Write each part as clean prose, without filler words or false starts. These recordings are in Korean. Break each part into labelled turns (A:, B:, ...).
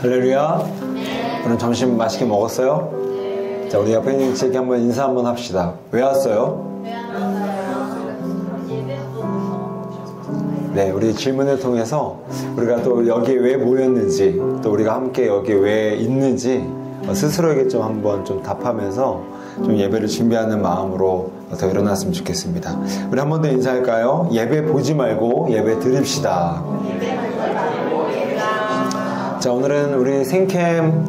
A: 할렐루야. 오늘 점심 맛있게 먹었어요? 자, 우리 옆에 있는 친구에게 한번 인사 한번 합시다. 왜 왔어요? 네, 우리 질문을 통해서 우리가 또 여기에 왜 모였는지, 또 우리가 함께 여기에 왜 있는지 스스로에게 좀 한번 좀 답하면서 좀 예배를 준비하는 마음으로 더 일어났으면 좋겠습니다. 우리 한 번 더 인사할까요? 예배 보지 말고 예배 드립시다. 자, 오늘은 우리 생캠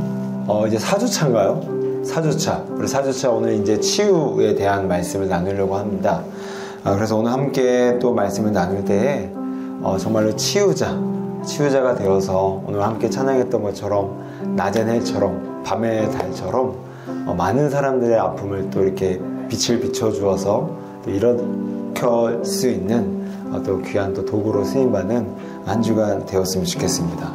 A: 이제 4주차인가요? 4주차. 우리 4주차 오늘 이제 치유에 대한 말씀을 나누려고 합니다. 그래서 오늘 함께 또 말씀을 나눌 때에 정말로 치유자가 되어서 오늘 함께 찬양했던 것처럼 낮의 해처럼 밤의 달처럼 많은 사람들의 아픔을 또 이렇게 빛을 비춰주어서 또 일으킬 수 있는 또 귀한 또 도구로 쓰임받는 한 주간 되었으면 좋겠습니다.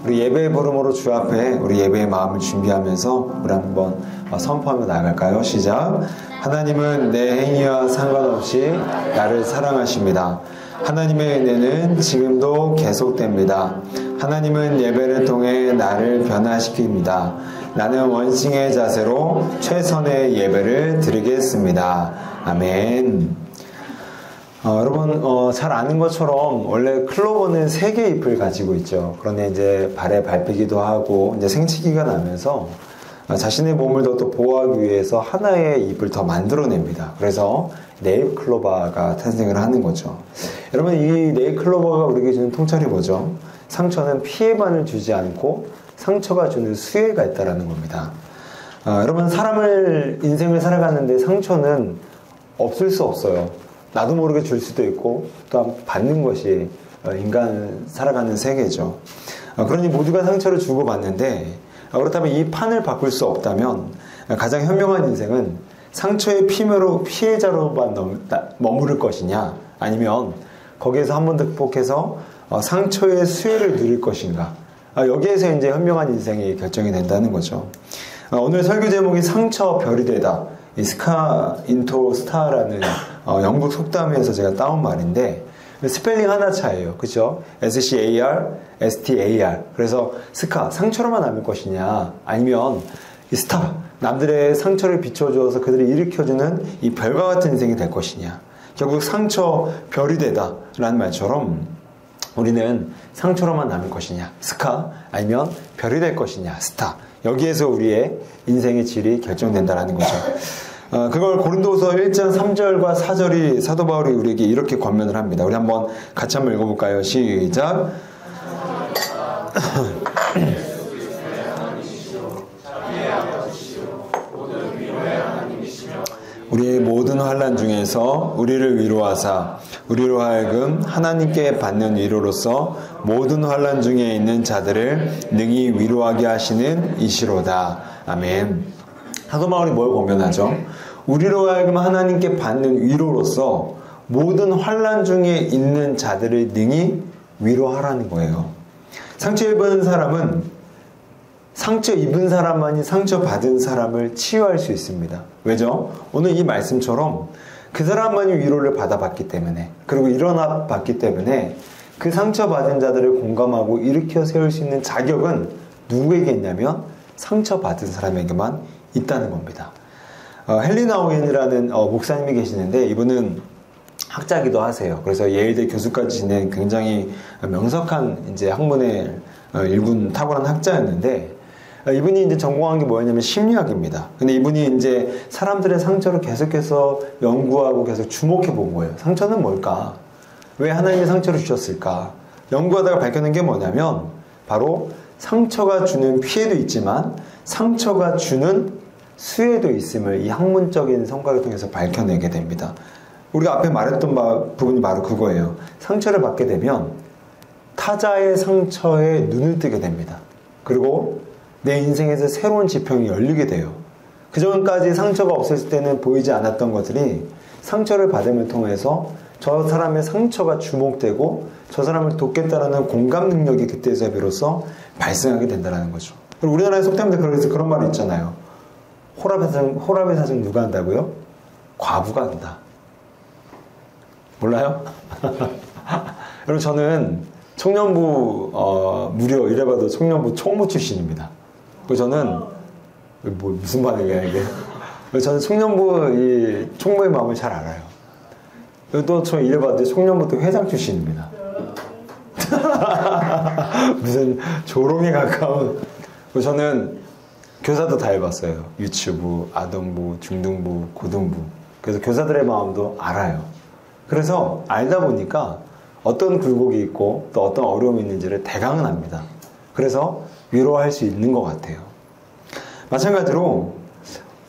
A: 우리 예배의 부름으로 주 앞에 우리 예배의 마음을 준비하면서 우리 한번 선포하며 나아갈까요? 시작. 하나님은 내 행위와 상관없이 나를 사랑하십니다. 하나님의 은혜는 지금도 계속됩니다. 하나님은 예배를 통해 나를 변화시킵니다. 나는 원싱의 자세로 최선의 예배를 드리겠습니다. 아멘. 여러분 잘 아는 것처럼 원래 클로버는 3개의 잎을 가지고 있죠. 그런데 이제 발에 밟히기도 하고 이제 생치기가 나면서 자신의 몸을 더 보호하기 위해서 하나의 잎을 더 만들어냅니다. 그래서 네잎 클로버가 탄생을 하는 거죠. 여러분, 이 네잎 클로버가 우리에게 주는 통찰이 뭐죠? 상처는 피해만을 주지 않고 상처가 주는 수혜가 있다는 겁니다. 여러분, 인생을 살아가는데 상처는 없을 수 없어요. 나도 모르게 줄 수도 있고 또 받는 것이 인간 살아가는 세계죠. 그러니 모두가 상처를 주고받는데, 그렇다면 이 판을 바꿀 수 없다면 가장 현명한 인생은 상처의 피해자로만 머무를 것이냐, 아니면 거기에서 한 번 더 극복해서 상처의 수혜를 누릴 것인가. 여기에서 이제 현명한 인생이 결정이 된다는 거죠. 오늘 설교 제목이 상처 별이 되다. 이 스카 인토 스타라는 영국 속담에서 제가 따온 말인데, 스펠링 하나 차이에요. 그죠? SCAR, STAR. 그래서 스카, 상처로만 남을 것이냐, 아니면 이 스타, 남들의 상처를 비춰주어서 그들을 일으켜주는 이 별과 같은 인생이 될 것이냐. 결국 상처 별이 되다 라는 말처럼 우리는 상처로만 남을 것이냐, 스카, 아니면 별이 될 것이냐, 스타. 여기에서 우리의 인생의 질이 결정된다는 거죠. 그걸 고린도서 1장 3절과 4절이 사도 바울이 우리에게 이렇게 권면을 합니다. 우리 한번 같이 한번 읽어볼까요? 시작. 우리의 모든 환난 중에서 우리를 위로하사 우리로 하여금 하나님께 받는 위로로서 모든 환난 중에 있는 자들을 능히 위로하게 하시는 이시로다. 아멘. 사도 바울이 뭘 권면하죠? 우리로 하여금 하나님께 받는 위로로서 모든 환난 중에 있는 자들을 능히 위로하라는 거예요. 상처 입은 사람은 상처 입은 사람만이 상처 받은 사람을 치유할 수 있습니다. 왜죠? 오늘 이 말씀처럼 그 사람만이 위로를 받아봤기 때문에, 그리고 일어나 봤기 때문에 그 상처받은 자들을 공감하고 일으켜 세울 수 있는 자격은 누구에게 있냐면 상처받은 사람에게만 있다는 겁니다. 헨리 나우엔이라는 목사님이 계시는데, 이분은 학자기도 하세요. 그래서 예일대 교수까지 지낸 굉장히 명석한 이제 학문의 일군 탁월한 학자였는데, 이분이 이제 전공한 게 뭐였냐면 심리학입니다. 근데 이분이 이제 사람들의 상처를 계속해서 연구하고 계속 주목해 본 거예요. 상처는 뭘까? 왜 하나님이 상처를 주셨을까? 연구하다가 밝혀낸 게 뭐냐면 바로 상처가 주는 피해도 있지만 상처가 주는 수혜도 있음을 이 학문적인 성과를 통해서 밝혀내게 됩니다. 우리가 앞에 말했던 부분이 바로 그거예요. 상처를 받게 되면 타자의 상처에 눈을 뜨게 됩니다. 그리고 내 인생에서 새로운 지평이 열리게 돼요. 그전까지 상처가 없었을 때는 보이지 않았던 것들이 상처를 받음을 통해서 저 사람의 상처가 주목되고 저 사람을 돕겠다라는 공감 능력이 그때에서 비로소 발생하게 된다는 거죠. 그리고 우리나라의 속담들 그래서 그런 말이 있잖아요. 호랍의 사정 누가 한다고요? 과부가 한다. 몰라요? 여러분, 저는 청년부 무려 이래봐도 청년부 총무 출신입니다. 그래서 저는 무슨 반응이야 이게? 저는 청년부 이 총무의 마음을 잘 알아요. 또 저 이래봐도 청년부 또 회장 출신입니다. 무슨 조롱에 가까운. 저는 교사도 다 해봤어요. 유치부, 아동부, 중등부, 고등부. 그래서 교사들의 마음도 알아요. 그래서 알다 보니까 어떤 굴곡이 있고 또 어떤 어려움이 있는지를 대강은 압니다. 그래서 위로할 수 있는 것 같아요. 마찬가지로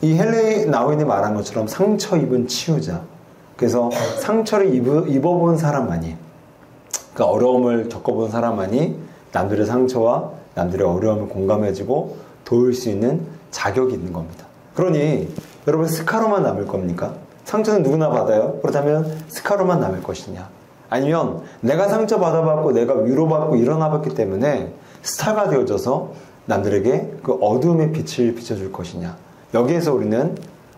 A: 이 헬레 나우인이 말한 것처럼 상처 입은 치유자. 그래서 상처를 입어본 사람만이, 그 어려움을 겪어본 사람만이 남들의 상처와 남들의 어려움을 공감해주고 도울 수 있는 자격이 있는 겁니다. 그러니 여러분 스카로만 남을 겁니까? 상처는 누구나 받아요. 그렇다면 스카로만 남을 것이냐? 아니면 내가 상처 받아봤고 내가 위로받고 일어나봤기 때문에 스타가 되어져서 남들에게 그 어두움의 빛을 비춰줄 것이냐? 여기에서 우리는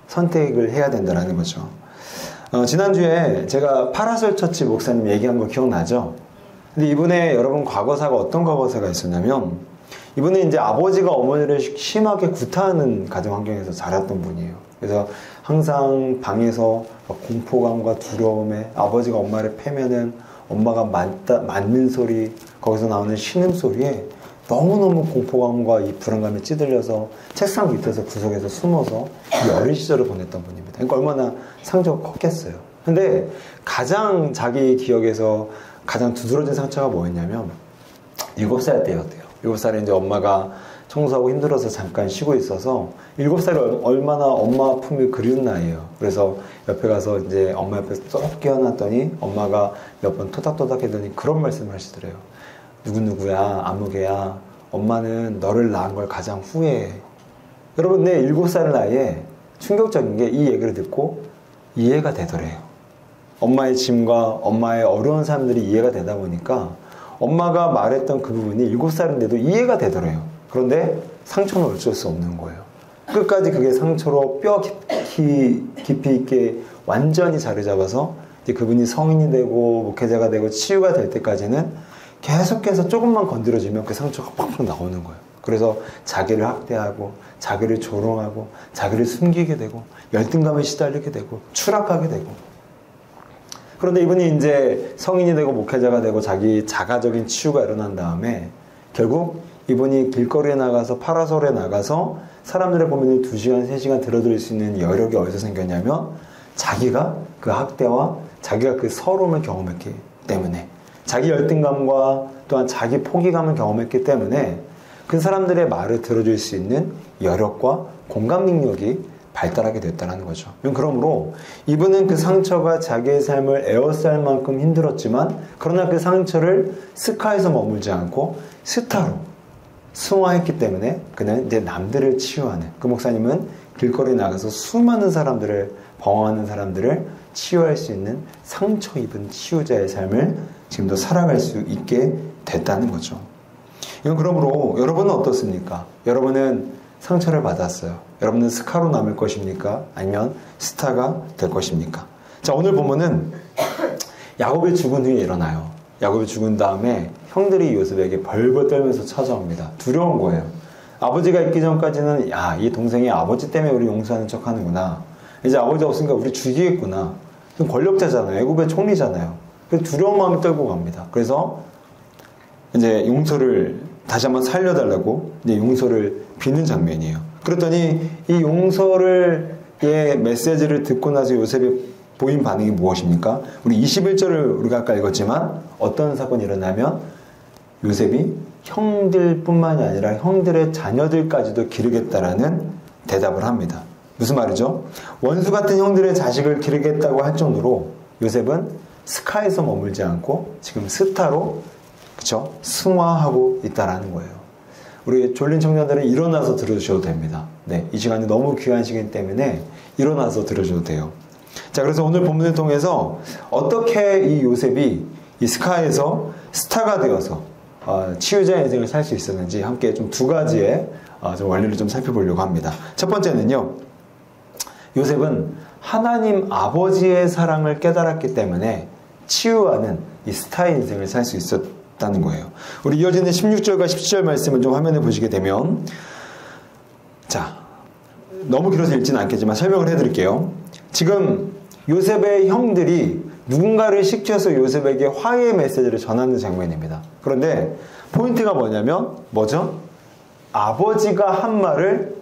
A: 선택을 해야 된다는 거죠. 지난주에 제가 파라솔 처치 목사님 얘기한 거 기억나죠? 근데 이분의 여러분 과거사가 어떤 과거사가 있었냐면, 이분은 이제 아버지가 어머니를 심하게 구타하는 가정 환경에서 자랐던 분이에요. 그래서 항상 방에서 공포감과 두려움에 아버지가 엄마를 패면은 엄마가 맞는 소리, 거기서 나오는 신음소리에 너무너무 공포감과 이 불안감에 찌들려서 책상 밑에서 구석에서 숨어서 이 어린 시절을 보냈던 분입니다. 그러니까 얼마나 상처가 컸겠어요. 근데 가장 자기 기억에서 가장 두드러진 상처가 뭐였냐면 7살 때였대요. 7살에 이제 엄마가 청소하고 힘들어서 잠깐 쉬고 있어서 7살이 얼마나 엄마 품이 그리운 나이에요. 그래서 옆에 가서 이제 엄마 옆에 쏙 끼워놨더니 엄마가 몇 번 토닥토닥 했더니 그런 말씀을 하시더래요. 누구누구야, 아무개야, 엄마는 너를 낳은 걸 가장 후회해. 여러분, 내 7살 나이에 충격적인 게 이 얘기를 듣고 이해가 되더래요. 엄마의 짐과 엄마의 어려운 삶들이 이해가 되다 보니까 엄마가 말했던 그 부분이 7살인데도 이해가 되더래요. 그런데 상처는 어쩔 수 없는 거예요. 끝까지 그게 상처로 뼈 깊이 있게 완전히 자리 잡아서 이제 그분이 성인이 되고 목회자가 되고 치유가 될 때까지는 계속해서 조금만 건드려주면 그 상처가 팍팍 나오는 거예요. 그래서 자기를 학대하고 자기를 조롱하고 자기를 숨기게 되고 열등감에 시달리게 되고 추락하게 되고. 그런데 이분이 이제 성인이 되고 목회자가 되고 자기 자가적인 치유가 일어난 다음에 결국 이분이 길거리에 나가서 파라솔에 나가서 사람들의 고민을 2시간, 3시간 들어드릴 수 있는 여력이 어디서 생겼냐면 자기가 그 학대와 자기가 그 서러움을 경험했기 때문에, 자기 열등감과 또한 자기 포기감을 경험했기 때문에 그 사람들의 말을 들어줄 수 있는 여력과 공감 능력이 발달하게 됐다는 거죠. 그러므로 이분은 그 상처가 자기의 삶을 에워쌀 만큼 힘들었지만, 그러나 그 상처를 스카에서 머물지 않고 스타로 승화했기 때문에 그는 이제 남들을 치유하는, 그 목사님은 길거리에 나가서 수많은 사람들을, 방황하는 사람들을 치유할 수 있는 상처 입은 치유자의 삶을 지금도 살아갈 수 있게 됐다는 거죠. 이건 그러므로 여러분은 어떻습니까? 여러분은 상처를 받았어요. 여러분은 스카로 남을 것입니까? 아니면 스타가 될 것입니까? 자, 오늘 보면은 야곱이 죽은 후에 일어나요. 야곱이 죽은 다음에 형들이 요셉에게 벌벌 떨면서 찾아옵니다. 두려운 거예요. 아버지가 있기 전까지는 야, 이 동생이 아버지 때문에 우리 용서하는 척 하는구나. 이제 아버지 없으니까 우리 죽이겠구나. 좀 권력자잖아요. 애굽의 총리잖아요. 그래서 두려운 마음이 떨고 갑니다. 그래서 이제 용서를 다시 한번 살려달라고 이제 용서를 비는 장면이에요. 그랬더니 이 용서를 의 메시지를 듣고 나서 요셉이 보인 반응이 무엇입니까? 우리 21절을 우리가 아까 읽었지만 어떤 사건이 일어나면 요셉이 형들뿐만이 아니라 형들의 자녀들까지도 기르겠다라는 대답을 합니다. 무슨 말이죠? 원수 같은 형들의 자식을 기르겠다고 할 정도로 요셉은 스카에서 머물지 않고 지금 스타로, 그쵸? 승화하고 있다라는 거예요. 우리 졸린 청년들은 일어나서 들어주셔도 됩니다. 네, 이 시간이 너무 귀한 시간 때문에 일어나서 들어주셔도 돼요. 자, 그래서 오늘 본문을 통해서 어떻게 이 요셉이 이 스카에서 스타가 되어서 치유자의 인생을 살 수 있었는지 함께 좀 2가지의 좀 원리를 좀 살펴보려고 합니다. 첫 번째는요, 요셉은 하나님 아버지의 사랑을 깨달았기 때문에 치유하는 이 스타의 인생을 살 수 다는 거예요. 우리 이어지는 16절과 17절 말씀을 좀 화면에 보시게 되면, 자, 너무 길어서 읽지는 않겠지만 설명을 해드릴게요. 지금 요셉의 형들이 누군가를 시켜서 요셉에게 화해의 메시지를 전하는 장면입니다. 그런데 포인트가 뭐냐면, 뭐죠? 아버지가 한 말을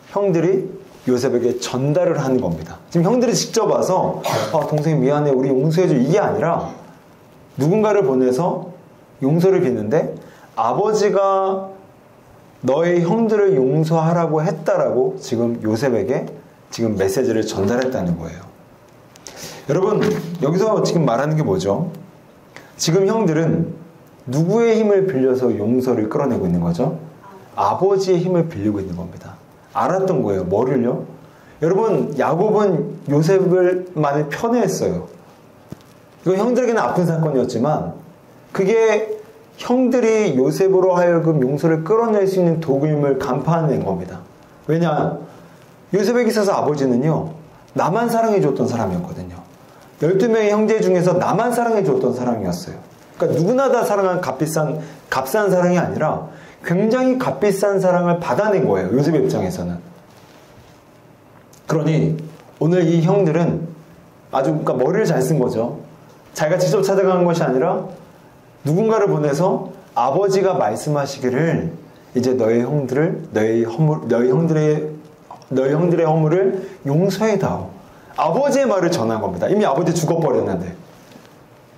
A: 형들이 요셉에게 전달을 하는 겁니다. 지금 형들이 직접 와서 동생 미안해, 우리 용서해줘, 이게 아니라 누군가를 보내서 용서를 빚는데, 아버지가 너의 형들을 용서하라고 했다라고 지금 요셉에게 지금 메시지를 전달했다는 거예요. 여러분, 여기서 지금 말하는 게 뭐죠? 지금 형들은 누구의 힘을 빌려서 용서를 끌어내고 있는 거죠? 아버지의 힘을 빌리고 있는 겁니다. 알았던 거예요. 뭐를요? 여러분, 야곱은 요셉을 많이 편애했어요. 이거 형들에게는 아픈 사건이었지만 그게 형들이 요셉으로 하여금 용서를 끌어낼 수 있는 도구임을 간파해낸 겁니다. 왜냐? 요셉에게 있어서 아버지는요, 나만 사랑해줬던 사람이었거든요. 12명의 형제 중에서 나만 사랑해줬던 사람이었어요. 그러니까 누구나 다 사랑한 값비싼 사랑이 아니라 굉장히 값비싼 사랑을 받아낸 거예요. 요셉의 입장에서는. 그러니 오늘 이 형들은 아주, 그러니까 머리를 잘 쓴 거죠. 자기가 직접 찾아간 것이 아니라 누군가를 보내서 아버지가 말씀하시기를 이제 너희 형들의 허물을 용서해다오. 아버지의 말을 전한 겁니다. 이미 아버지 죽어버렸는데.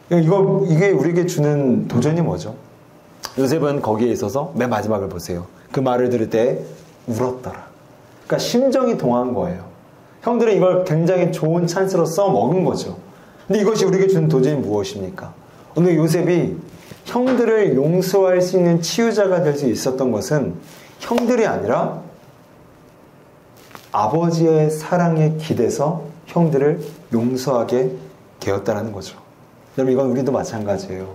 A: 이게 우리에게 주는 도전이 뭐죠? 요셉은 거기에 있어서 맨 마지막을 보세요. 그 말을 들을 때 울었더라. 그러니까 심정이 동한 거예요. 형들은 이걸 굉장히 좋은 찬스로 써먹은 거죠. 근데 이것이 우리에게 주는 도전이 무엇입니까? 오늘 요셉이 형들을 용서할 수 있는 치유자가 될 수 있었던 것은 형들이 아니라 아버지의 사랑에 기대서 형들을 용서하게 되었다는 거죠. 여러분, 이건 우리도 마찬가지예요.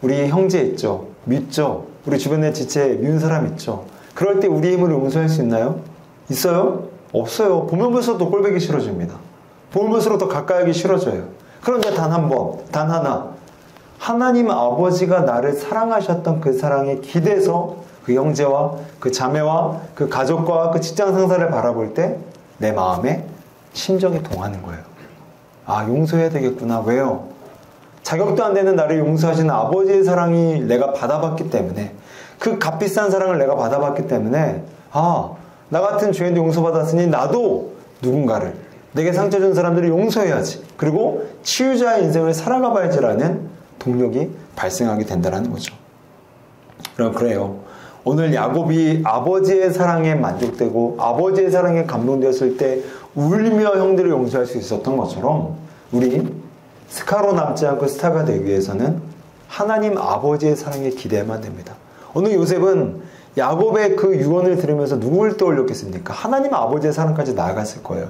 A: 우리 형제 있죠? 믿죠? 우리 주변에 지체 미운 사람 있죠? 그럴 때 우리 힘으로 용서할 수 있나요? 있어요? 없어요. 보면 볼수록 더 꼴보기 싫어집니다. 보면 볼수록 더 가까이 하기 싫어져요. 그런데 단 한 번, 단 하나, 하나님 아버지가 나를 사랑하셨던 그 사랑에 기대서 그 형제와 그 자매와 그 가족과 그 직장 상사를 바라볼 때 내 마음에 심정이 동하는 거예요. 아, 용서해야 되겠구나. 왜요? 자격도 안 되는 나를 용서하시는 아버지의 사랑이 내가 받아봤기 때문에, 그 값비싼 사랑을 내가 받아봤기 때문에, 나 같은 죄인도 용서받았으니 나도 누군가를, 내게 상처 준 사람들을 용서해야지, 그리고 치유자의 인생을 살아가 봐야지라는 동력이 발생하게 된다는 거죠. 그래요. 오늘 야곱이 아버지의 사랑에 만족되고 아버지의 사랑에 감동되었을 때 울며 형들을 용서할 수 있었던 것처럼, 우리 스카로 남지 않고 스타가 되기 위해서는 하나님 아버지의 사랑에 기대야만 됩니다. 오늘 요셉은 야곱의 그 유언을 들으면서 누구를 떠올렸겠습니까? 하나님 아버지의 사랑까지 나아갔을 거예요.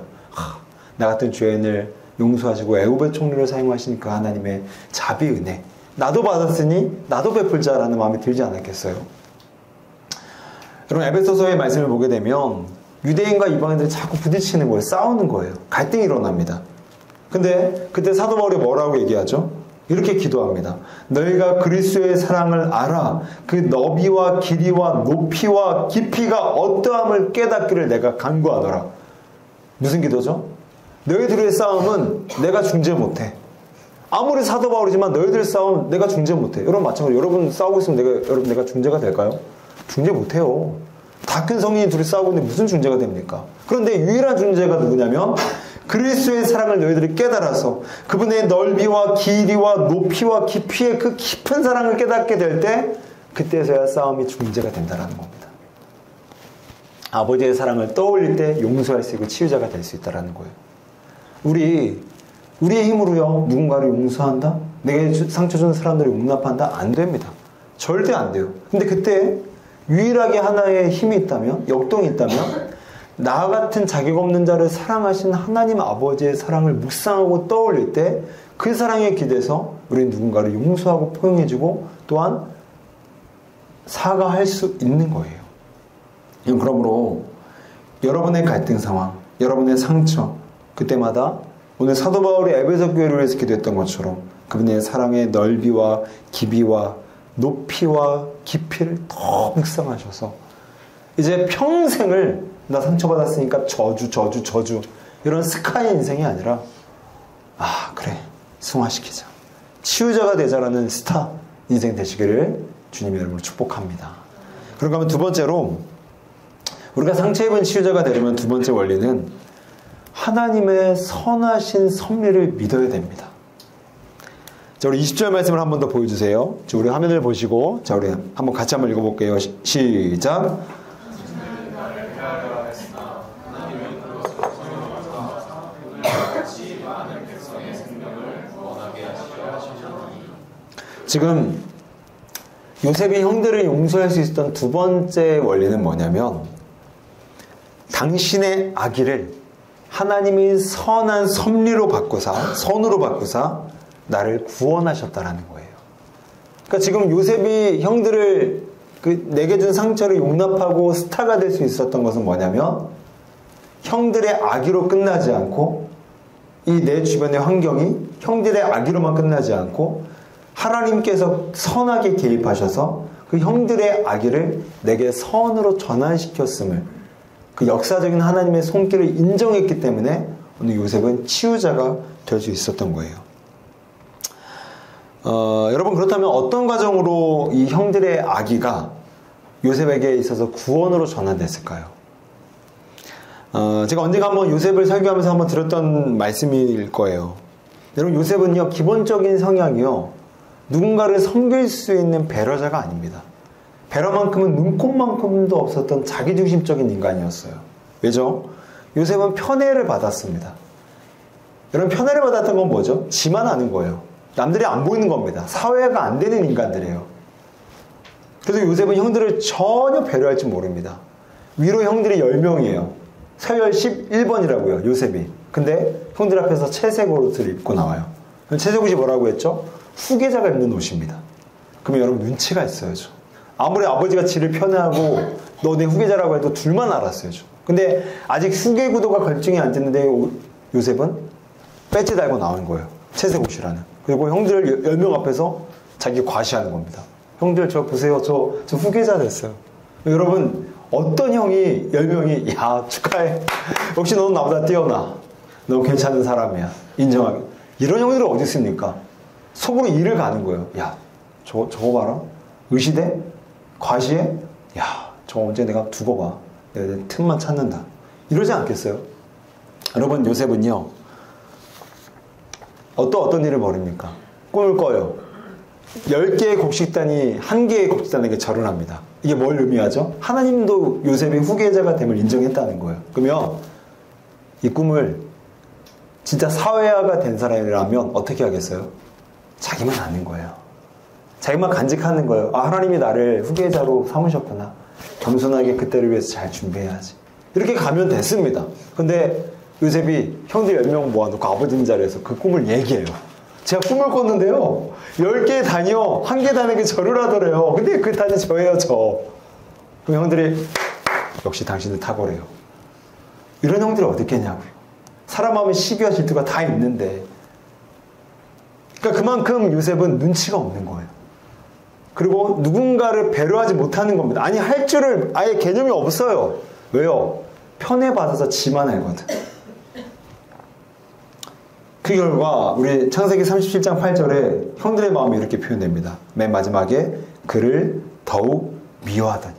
A: 나 같은 죄인을 용서하시고 애굽의 총리를 사용하시니까 하나님의 자비 은혜, 나도 받았으니 나도 베풀자라는 마음이 들지 않았겠어요? 여러분, 에베소서의 말씀을 보게 되면 유대인과 이방인들이 자꾸 부딪히는 거예요. 싸우는 거예요. 갈등이 일어납니다. 근데 그때 사도 바울이 뭐라고 얘기하죠? 이렇게 기도합니다. 너희가 그리스도의 사랑을 알아 그 너비와 길이와 높이와 깊이가 어떠함을 깨닫기를 내가 간구하더라. 무슨 기도죠? 너희들의 싸움은 내가 중재 못해. 아무리 사도 바울이지만 너희들 싸움 내가 중재 못해. 여러분, 마찬가지로 여러분 싸우고 있으면 내가 중재가 될까요? 중재 못해요. 다 큰 성인이 둘이 싸우고 있는데 무슨 중재가 됩니까? 그런데 유일한 중재가 누구냐면 그리스도의 사랑을 너희들이 깨달아서 그분의 넓이와 길이와 높이와 깊이의 그 깊은 사랑을 깨닫게 될 때, 그때서야 싸움이 중재가 된다는 겁니다. 아버지의 사랑을 떠올릴 때 용서할 수 있고 치유자가 될 수 있다는 거예요. 우리의 힘으로요 누군가를 용서한다? 내게 상처 준 사람들을 용납한다? 안 됩니다. 절대 안 돼요. 근데 그때 유일하게 하나의 힘이 있다면, 역동이 있다면, 나 같은 자격 없는 자를 사랑하신 하나님 아버지의 사랑을 묵상하고 떠올릴 때 그 사랑에 기대서 우리는 누군가를 용서하고 포용해주고 또한 사과할 수 있는 거예요. 그러므로 여러분의 갈등 상황, 여러분의 상처, 그때마다 오늘 사도 바울이 에베소 교회를 위해서 기도했던 것처럼 그분의 사랑의 넓이와 깊이와 높이와 깊이를 더 묵상하셔서 이제 평생을 나 상처받았으니까 저주 이런 스카이 인생이 아니라 그래 승화시키자 치유자가 되자라는 스타 인생 되시기를 주님의 이름으로 축복합니다. 그런가 하면 두 번째로 우리가 상처 입은 치유자가 되려면 두 번째 원리는 하나님의 선하신 섭리를 믿어야 됩니다. 자, 우리 20절 말씀을 한 번 더 보여주세요. 자, 우리 화면을 보시고 자, 우리 한번 같이 한번 읽어볼게요. 시작. 지금 요셉이 형들을 용서할 수 있었던 두 번째 원리는 뭐냐면 당신의 악의를 하나님이 선한 섭리로 바꾸사 선으로 바꾸사 나를 구원하셨다라는 거예요. 그러니까 지금 요셉이 형들을 내게 준 상처를 용납하고 스타가 될 수 있었던 것은 뭐냐면 형들의 악의로 끝나지 않고 이 내 주변의 환경이 형들의 악의로만 끝나지 않고 하나님께서 선하게 개입하셔서 그 형들의 악의를 내게 선으로 전환시켰음을 그 역사적인 하나님의 손길을 인정했기 때문에 오늘 요셉은 치유자가 될 수 있었던 거예요. 여러분 그렇다면 어떤 과정으로 이 형들의 악의가 요셉에게 있어서 구원으로 전환됐을까요? 제가 언젠가 한번 요셉을 설교하면서 한번 들었던 말씀일 거예요. 여러분 요셉은요 기본적인 성향이요 누군가를 섬길 수 있는 배려자가 아닙니다. 배려만큼은 눈꼽만큼도 없었던 자기중심적인 인간이었어요. 왜죠? 요셉은 편애를 받았습니다. 여러분 편애를 받았던 건 뭐죠? 지만 아는 거예요. 남들이 안 보이는 겁니다. 사회가 안 되는 인간들이에요. 그래서 요셉은 형들을 전혀 배려할 줄 모릅니다. 위로 형들이 10명이에요. 서열 11번이라고요. 요셉이. 근데 형들 앞에서 채색 옷을 입고 나와요. 채색 옷이 뭐라고 했죠? 후계자가 입는 옷입니다. 그러면 여러분 눈치가 있어야죠. 아무리 아버지가 지를 편애하고 너 내 후계자라고 해도 둘만 알았어야죠. 근데 아직 후계 구도가 결정이 안 됐는데 요셉은 배지 달고 나온 거예요. 채색 옷이라는. 그리고 형들 10명 앞에서 자기 과시하는 겁니다. 형들 저 보세요. 저 후계자 됐어요. 여러분 어떤 형이 10명이 야 축하해. 역시 너는 나보다 뛰어나. 너 괜찮은 사람이야. 인정하게. 이런 형들은 어디 있습니까? 속으로 일을 가는 거예요. 야 저거 봐라. 의시대? 과시해? 야 저거 언제 내가 두고 봐. 내가 틈만 찾는다. 이러지 않겠어요? 여러분 요셉은요 어떤 일을 벌입니까? 꿈을 꿔요. 10개의 곡식단이 1개의 곡식단에게 절을 합니다. 이게 뭘 의미하죠? 하나님도 요셉의 후계자가 됨을 인정했다는 거예요. 그러면 이 꿈을 진짜 사회화가 된 사람이라면 어떻게 하겠어요? 자기만 아는 거예요. 자기만 간직하는 거예요. 하나님이 나를 후계자로 삼으셨구나. 겸손하게 그때를 위해서 잘 준비해야지. 이렇게 가면 됐습니다. 근데 요셉이 형들 10명 모아놓고 아버지 자리에서 그 꿈을 얘기해요. 제가 꿈을 꿨는데요. 10개의 단이요. 1개 단에게 절을 하더래요. 근데 그 단이 저예요, 저. 그럼 형들이 역시 당신은 탁월해요. 이런 형들이 어디 있겠냐고요. 사람 마음에 시기와 질투가 다 있는데. 그러니까 그만큼 요셉은 눈치가 없는 거예요. 그리고 누군가를 배려하지 못하는 겁니다. 아니 할 줄을 아예 개념이 없어요. 왜요? 편애받아서 지만 알거든. 그 결과 우리 창세기 37장 8절에 형들의 마음이 이렇게 표현됩니다. 맨 마지막에 그를 더욱 미워하더니.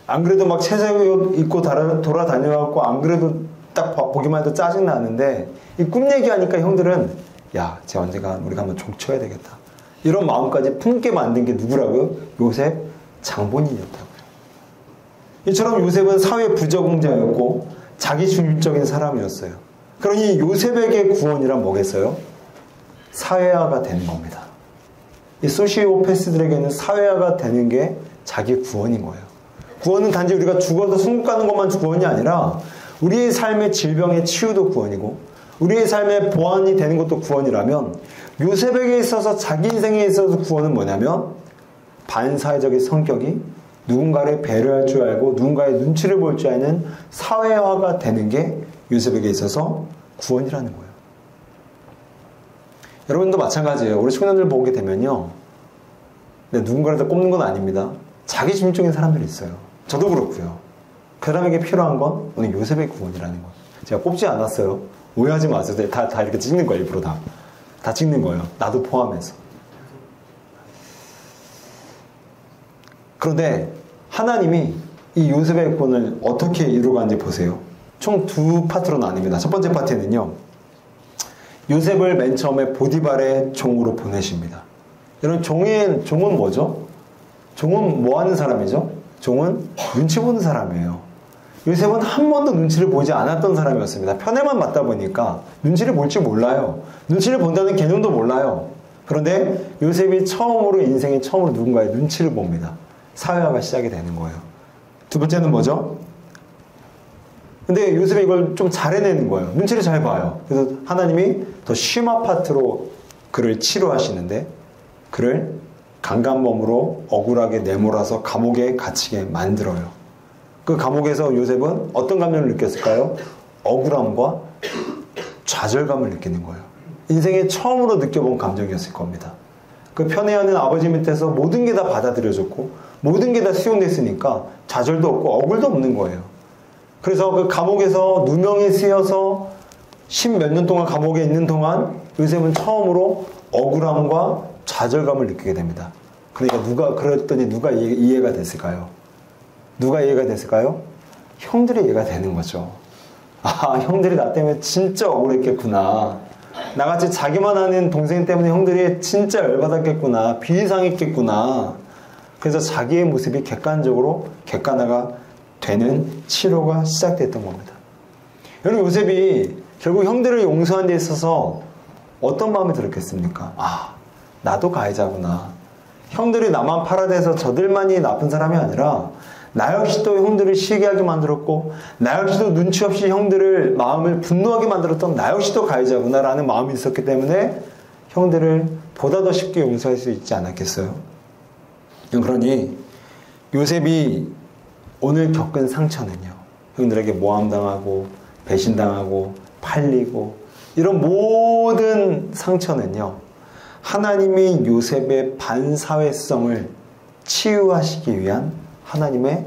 A: 안 그래도 막 채색 입고 돌아다녀갖고 안 그래도 딱 보기만 해도 짜증나는데 이 꿈 얘기하니까 형들은 야, 쟤 언젠가 우리가 한번 종쳐야 되겠다. 이런 마음까지 품게 만든 게 누구라고요? 요셉 장본인이었다고요. 이처럼 요셉은 사회 부적응자였고 자기 중심적인 사람이었어요. 그러니 요셉에게 구원이란 뭐겠어요? 사회화가 되는 겁니다. 이 소시오패스들에게는 사회화가 되는 게 자기 구원인 거예요. 구원은 단지 우리가 죽어서 천국 가는 것만 구원이 아니라 우리의 삶의 질병의 치유도 구원이고 우리의 삶의 보완이 되는 것도 구원이라면 요셉에게 있어서 자기 인생에 있어서 구원은 뭐냐면 반사회적인 성격이 누군가를 배려할 줄 알고 누군가의 눈치를 볼 줄 아는 사회화가 되는 게 요셉에게 있어서 구원이라는 거예요. 여러분도 마찬가지예요. 우리 청년들 보게 되면요. 근데 누군가를 더 꼽는 건 아닙니다. 자기 중심적인 사람들이 있어요. 저도 그렇고요. 그 사람에게 필요한 건 오늘 요셉의 구원이라는 거예요. 제가 꼽지 않았어요. 오해하지 마세요. 다 이렇게 찍는 거예요. 일부러 다 찍는 거예요. 나도 포함해서. 그런데 하나님이 이 요셉의 구원을 어떻게 이루어가는지 보세요. 총 두 파트로 나뉩니다. 첫 번째 파트는요, 요셉을 맨 처음에 보디발의 종으로 보내십니다. 여러분, 종은 뭐죠? 종은 뭐 하는 사람이죠? 종은 눈치 보는 사람이에요. 요셉은 한 번도 눈치를 보지 않았던 사람이었습니다. 편에만 맞다 보니까 눈치를 볼 줄 몰라요. 눈치를 본다는 개념도 몰라요. 그런데 요셉이 인생의 처음으로 누군가의 눈치를 봅니다. 사회화가 시작이 되는 거예요. 두 번째는 뭐죠? 근데 요셉이 이걸 좀 잘 해내는 거예요. 눈치를 잘 봐요. 그래서 하나님이 더 심화 파트로 그를 치료하시는데, 그를 강간범으로 억울하게 내몰아서 감옥에 갇히게 만들어요. 그 감옥에서 요셉은 어떤 감정을 느꼈을까요? 억울함과 좌절감을 느끼는 거예요. 인생에 처음으로 느껴본 감정이었을 겁니다. 그 편애하는 아버지 밑에서 모든 게 다 받아들여졌고 모든 게 다 수용됐으니까 좌절도 없고 억울도 없는 거예요. 그래서 그 감옥에서 누명이 쓰여서 10몇 년 동안 감옥에 있는 동안 요셉은 처음으로 억울함과 좌절감을 느끼게 됩니다. 그러니까 누가 이해가 됐을까요? 누가 이해가 됐을까요? 형들이 이해가 되는 거죠. 아, 형들이 나 때문에 진짜 억울했겠구나. 나같이 자기만 하는 동생 때문에 형들이 진짜 열받았겠구나. 비이상했겠구나. 그래서 자기의 모습이 객관화가 되는 치료가 시작됐던 겁니다. 여러분, 요셉이 결국 형들을 용서한 데 있어서 어떤 마음이 들었겠습니까? 아, 나도 가해자구나. 형들이 나만 팔아대서 저들만이 나쁜 사람이 아니라 나 역시도 형들을 시기하게 만들었고, 나 역시도 눈치 없이 형들을 마음을 분노하게 만들었던 나 역시도 가해자구나 라는 마음이 있었기 때문에 형들을 보다 더 쉽게 용서할 수 있지 않았겠어요? 그러니 요셉이 오늘 겪은 상처는요, 형들에게 모함당하고 배신당하고 팔리고 이런 모든 상처는요, 하나님이 요셉의 반사회성을 치유하시기 위한 하나님의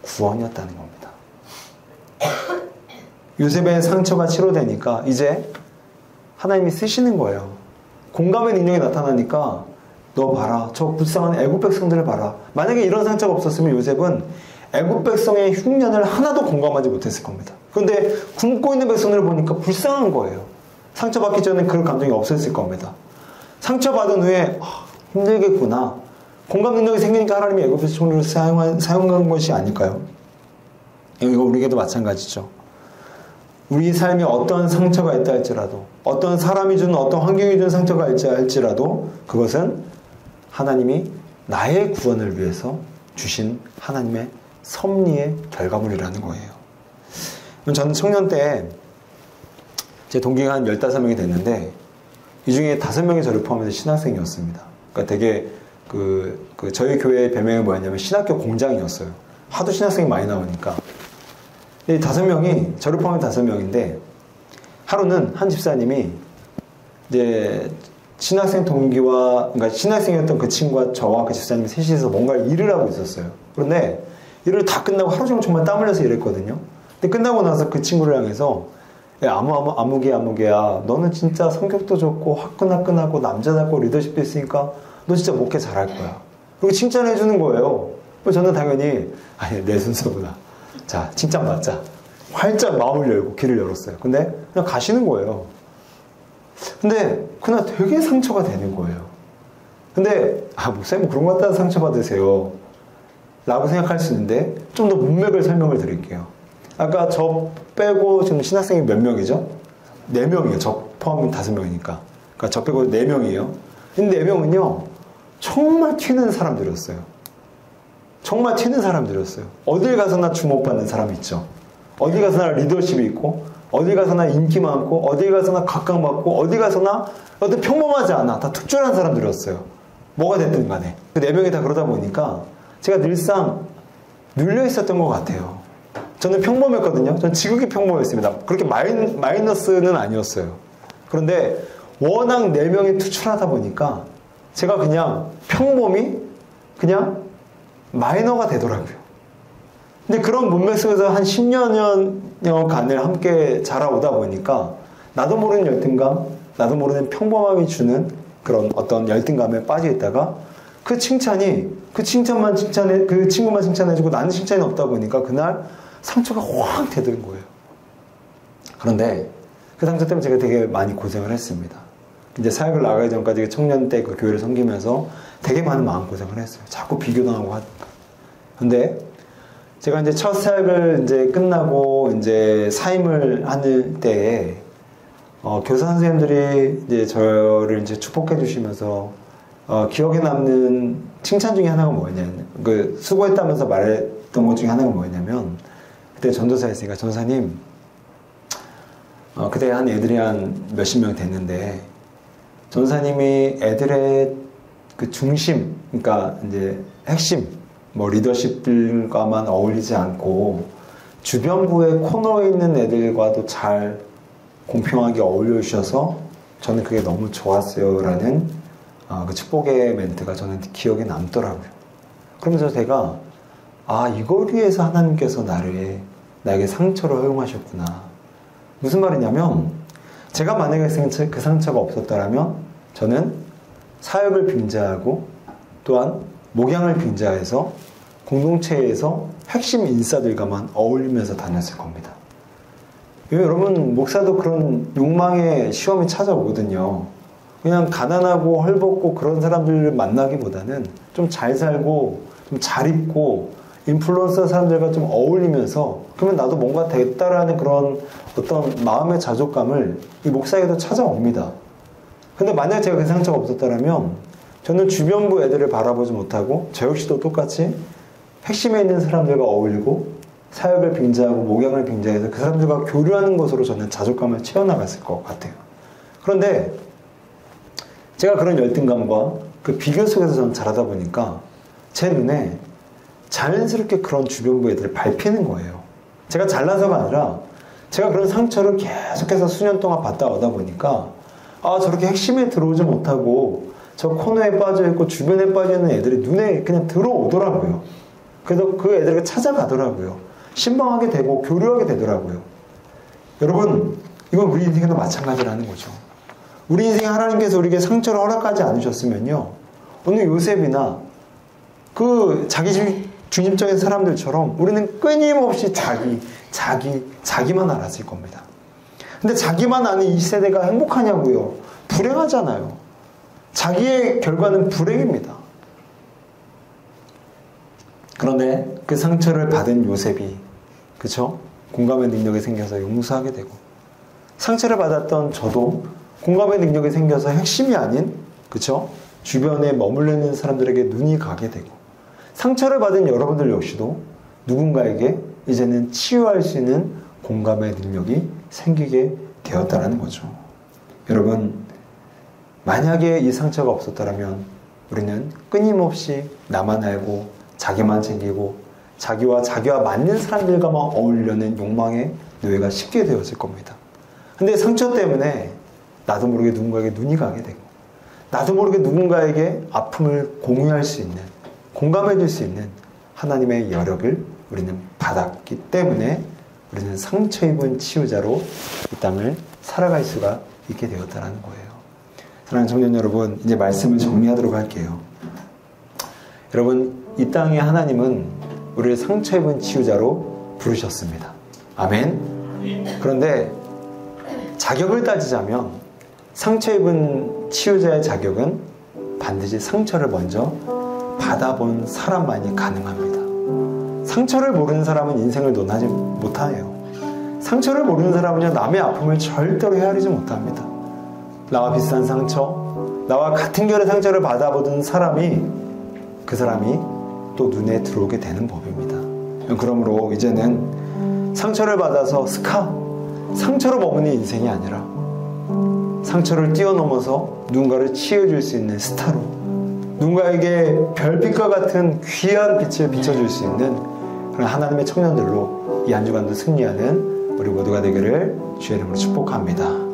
A: 구원이었다는 겁니다. 요셉의 상처가 치료되니까 이제 하나님이 쓰시는 거예요. 공감의 능력이 나타나니까 너 봐라, 저 불쌍한 애굽 백성들을 봐라. 만약에 이런 상처가 없었으면 요셉은 애굽 백성의 흉년을 하나도 공감하지 못했을 겁니다. 그런데 굶고 있는 백성들을 보니까 불쌍한 거예요. 상처받기 전에 그런 감정이 없었을 겁니다. 상처받은 후에 힘들겠구나. 공감 능력이 생기니까 하나님이 애굽 백성들을 사용한 것이 아닐까요? 이거 우리에게도 마찬가지죠. 우리 삶에 어떤 상처가 있다 할지라도, 어떤 사람이 준, 어떤 환경이 준 상처가 있다 할지라도 그것은 하나님이 나의 구원을 위해서 주신 하나님의 섭리의 결과물이라는 거예요. 저는 청년 때 제 동기가 한 15명이 됐는데 이 중에 5명이 저를 포함해서 신학생이었습니다. 그러니까 되게 저희 교회의 별명이 뭐였냐면 신학교 공장이었어요. 하도 신학생이 많이 나오니까. 이 5명이, 저를 포함해 5명인데, 하루는 한 집사님이 이제 신학생 동기와, 그러니까 신학생이었던 그 친구와 저와 그 집사님이 셋이서 뭔가 일을 하고 있었어요. 그런데 일을 다 끝나고 하루 종일 정말 땀 흘려서 일했거든요. 근데 끝나고 나서 그 친구를 향해서, 야, 아무개야, 너는 진짜 성격도 좋고 화끈하고 남자답고 리더십도 있으니까 너 진짜 목회 잘할 거야. 그리고 칭찬해 주는 거예요. 저는 당연히 아니, 내 순서구나. 자, 칭찬 받자. 활짝 마음을 열고 길을 열었어요. 근데 그냥 가시는 거예요. 근데 그날 되게 상처가 되는 거예요. 근데 목사님 그런 것 같다는 상처 받으세요 라고 생각할 수 있는데 좀 더 문맥을 설명을 드릴게요. 아까 저 빼고 지금 신학생이 몇 명이죠? 4명이에요. 저 포함하면 5명이니까. 그러니까 저 빼고 4명이에요. 근데 4명은요 정말 튀는 사람들이었어요. 정말 튀는 사람들이었어요. 어딜 가서나 주목받는 사람이 있죠. 어디 가서나 리더십이 있고, 어디 가서나 인기 많고, 어디 가서나 각광받고, 어디 가서나 어떤 평범하지 않아. 다 특별한 사람들이었어요. 뭐가 됐든 간에. 그 4명이 다 그러다 보니까 제가 늘상 눌려 있었던 것 같아요. 저는 평범했거든요. 저는 지극히 평범했습니다. 그렇게 마이너스는 아니었어요. 그런데 워낙 4명이 투출하다 보니까 제가 그냥 평범히 그냥 마이너가 되더라고요. 근데 그런 문맥 속에서 한 10년간을 함께 자라오다 보니까 나도 모르는 열등감, 나도 모르는 평범함이 주는 그런 어떤 열등감에 빠져 있다가 그 친구만 칭찬해주고 나는 칭찬이 없다 보니까 그날 상처가 확 되는 거예요. 그런데 그 상처 때문에 제가 되게 많이 고생을 했습니다. 이제 사역을 나가기 전까지 청년 때 그 교회를 섬기면서 되게 많은 마음고생을 했어요. 자꾸 비교당하고 하니까. 근데 제가 이제 첫 사역을 이제 끝나고 이제 사임을 하는 때에 교사 선생님들이 이제 저를 이제 축복해 주시면서 기억에 남는 칭찬 중에 하나가 뭐였냐면 수고했다면서 말했던 것 중에 하나가 뭐였냐면 그때 전도사였으니까 전사님 그때 한 애들이 한 몇십 명 됐는데 전사님이 애들의 그 중심, 그러니까 이제 핵심, 뭐 리더십들과만 어울리지 않고 주변부의 코너에 있는 애들과도 잘 공평하게 어울려 주셔서 저는 그게 너무 좋았어요라는 그 축복의 멘트가 저는 기억에 남더라고요. 그러면서 제가 이걸 위해서 하나님께서 나에게 상처를 허용하셨구나. 무슨 말이냐면 제가 만약에 그 상처가 없었더라면 저는 사역을 빙자하고 또한 목양을 빙자해서 공동체에서 핵심 인사들과만 어울리면서 다녔을 겁니다. 여러분 목사도 그런 욕망의 시험이 찾아오거든요. 그냥 가난하고 헐벗고 그런 사람들을 만나기보다는 좀 잘 살고 좀 잘 입고 인플루언서 사람들과 좀 어울리면서 그러면 나도 뭔가 됐다라는 그런 어떤 마음의 자족감을 이 목사에게도 찾아옵니다. 근데 만약 제가 그 상처가 없었다면 저는 주변부 애들을 바라보지 못하고 저 역시도 똑같이 핵심에 있는 사람들과 어울리고 사역을 빙자하고 목양을 빙자해서 그 사람들과 교류하는 것으로 저는 자족감을 채워나갔을 것 같아요. 그런데 제가 그런 열등감과 그 비교 속에서 저는 자라다 보니까 제 눈에 자연스럽게 그런 주변부 애들을 밟히는 거예요. 제가 잘나서가 아니라 제가 그런 상처를 계속해서 수년 동안 받다 오다 보니까 저렇게 핵심에 들어오지 못하고 저 코너에 빠져있고 주변에 빠져있는 애들이 눈에 그냥 들어오더라고요. 그래서 그 애들에게 찾아가더라고요. 신방하게 되고 교류하게 되더라고요. 여러분 이건 우리 인생에도 마찬가지라는 거죠. 우리 인생에 하나님께서 우리에게 상처를 허락하지 않으셨으면요 오늘 요셉이나 그 자기 중심적인 사람들처럼 우리는 끊임없이 자기만 알았을 겁니다. 근데 자기만 아는 이 세대가 행복하냐고요? 불행하잖아요. 자기의 결과는 불행입니다. 그런데 그 상처를 받은 요셉이 그쵸? 공감의 능력이 생겨서 용서하게 되고 상처를 받았던 저도 공감의 능력이 생겨서 핵심이 아닌 그쵸? 주변에 머물러 있는 사람들에게 눈이 가게 되고 상처를 받은 여러분들 역시도 누군가에게 이제는 치유할 수 있는 공감의 능력이 생기게 되었다는 거죠. 여러분 만약에 이 상처가 없었다면 우리는 끊임없이 나만 알고 자기만 챙기고 자기와 맞는 사람들과만 어울리려는 욕망의 노예가 쉽게 되었을 겁니다. 근데 상처 때문에 나도 모르게 누군가에게 눈이 가게 되고 나도 모르게 누군가에게 아픔을 공유할 수 있는 공감해 줄 수 있는 하나님의 여력을 우리는 받았기 때문에 우리는 상처 입은 치유자로 이 땅을 살아갈 수가 있게 되었다는 거예요. 사랑하는 청년 여러분, 이제 말씀을 정리하도록 할게요. 여러분, 이 땅에 하나님은 우리를 상처 입은 치유자로 부르셨습니다. 아멘. 그런데 자격을 따지자면 상처 입은 치유자의 자격은 반드시 상처를 먼저 받아본 사람만이 가능합니다. 상처를 모르는 사람은 인생을 논하지 못해요. 상처를 모르는 사람은요, 남의 아픔을 절대로 헤아리지 못합니다. 나와 비슷한 상처, 나와 같은 결의 상처를 받아보던 사람이 그 사람이 또 눈에 들어오게 되는 법입니다. 그러므로 이제는 상처를 받아서 상처로 머무는 인생이 아니라 상처를 뛰어넘어서 누군가를 치유해줄 수 있는 스타로 누군가에게 별빛과 같은 귀한 빛을 비춰줄 수 있는 그런 하나님의 청년들로 이 한 주간도 승리하는 우리 모두가 되기를 주의 이름으로 축복합니다.